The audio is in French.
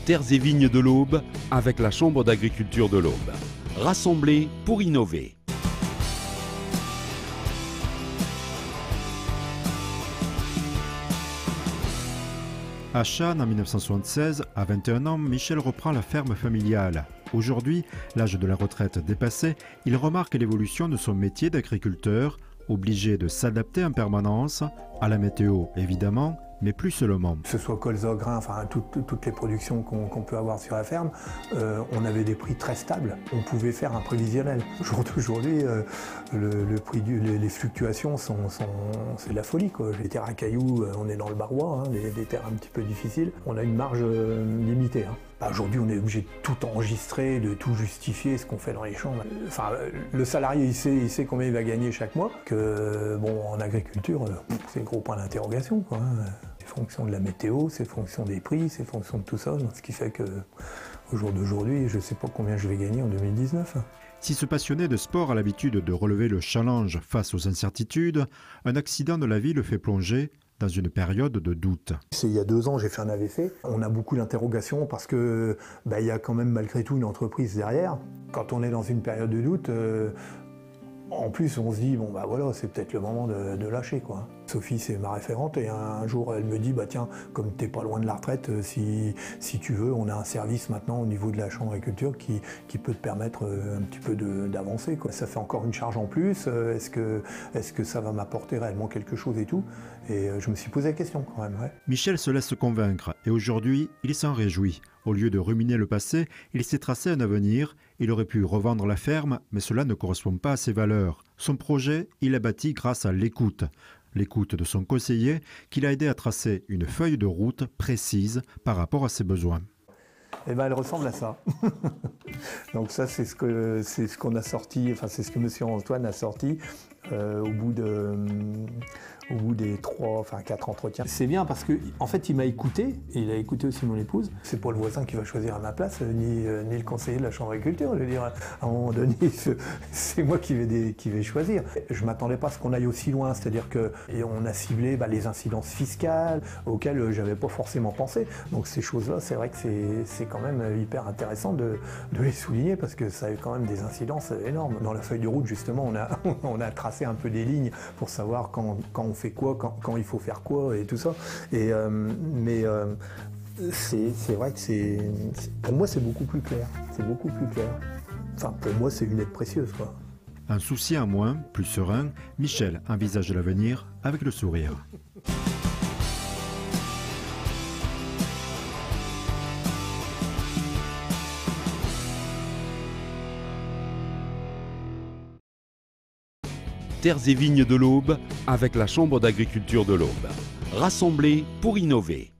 Terres et vignes de l'Aube avec la Chambre d'agriculture de l'Aube. Rassemblés pour innover. À Channes, en 1976, à 21 ans, Michel reprend la ferme familiale. Aujourd'hui, l'âge de la retraite dépassé, il remarque l'évolution de son métier d'agriculteur, obligé de s'adapter en permanence, à la météo évidemment, mais plus seulement. Que ce soit colza, grains, enfin toutes les productions qu'on peut avoir sur la ferme, on avait des prix très stables. On pouvait faire un prévisionnel. Aujourd'hui, le prix les fluctuations c'est de la folie, quoi. Les terres à cailloux, on est dans le Barrois, hein, des terres un petit peu difficiles. On a une marge limitée. Hein. Aujourd'hui, on est obligé de tout enregistrer, de tout justifier, ce qu'on fait dans les champs. Enfin, le salarié, il sait combien il va gagner chaque mois. Que, bon, en agriculture, c'est le gros point d'interrogation, quoi. C'est fonction de la météo, c'est fonction des prix, c'est fonction de tout ça. Ce qui fait qu'au jour d'aujourd'hui, je ne sais pas combien je vais gagner en 2019. Si ce passionné de sport a l'habitude de relever le challenge face aux incertitudes, un accident de la vie le fait plonger dans une période de doute. Il y a 2 ans, j'ai fait un AVC. On a beaucoup d'interrogations parce que y a quand même malgré tout une entreprise derrière. Quand on est dans une période de doute, en plus on se dit bon voilà, c'est peut-être le moment de lâcher, quoi. Sophie, c'est ma référente, et un jour elle me dit tiens, comme t'es pas loin de la retraite, si tu veux, on a un service maintenant au niveau de la chambre d'agriculture qui peut te permettre un petit peu d'avancer, quoi. Ça fait encore une charge en plus. Est-ce que ça va m'apporter réellement quelque chose et tout? Et je me suis posé la question quand même. Ouais. Michel se laisse convaincre et aujourd'hui, il s'en réjouit. Au lieu de ruminer le passé, il s'est tracé un avenir. Il aurait pu revendre la ferme, mais cela ne correspond pas à ses valeurs. Son projet, il l'a bâti grâce à l'écoute. L'écoute de son conseiller qui l'a aidé à tracer une feuille de route précise par rapport à ses besoins. Eh ben, elle ressemble à ça. Donc ça, c'est ce qu'on a sorti, enfin c'est ce que monsieur Antoine a sorti au bout des 4 entretiens. C'est bien parce qu'en fait, il m'a écouté, et il a écouté aussi mon épouse. C'est pas le voisin qui va choisir à ma place, ni le conseiller de la chambre d'agriculture. Je veux dire, à un moment donné, c'est moi qui vais choisir. Je m'attendais pas à ce qu'on aille aussi loin, c'est-à-dire qu'on a ciblé les incidences fiscales auxquelles j'avais pas forcément pensé. Donc ces choses-là, c'est vrai que c'est quand même hyper intéressant de les souligner parce que ça a quand même des incidences énormes. Dans la feuille de route, justement, on a tracé un peu des lignes pour savoir quand on fait quoi, quand il faut faire quoi et tout ça. Et, c'est vrai que pour moi, c'est beaucoup plus clair. C'est beaucoup plus clair. Enfin, pour moi, c'est une aide précieuse, quoi. Un souci en moins, plus serein, Michel envisage l'avenir avec le sourire. Terres et vignes de l'Aube avec la Chambre d'agriculture de l'Aube. Rassemblés pour innover.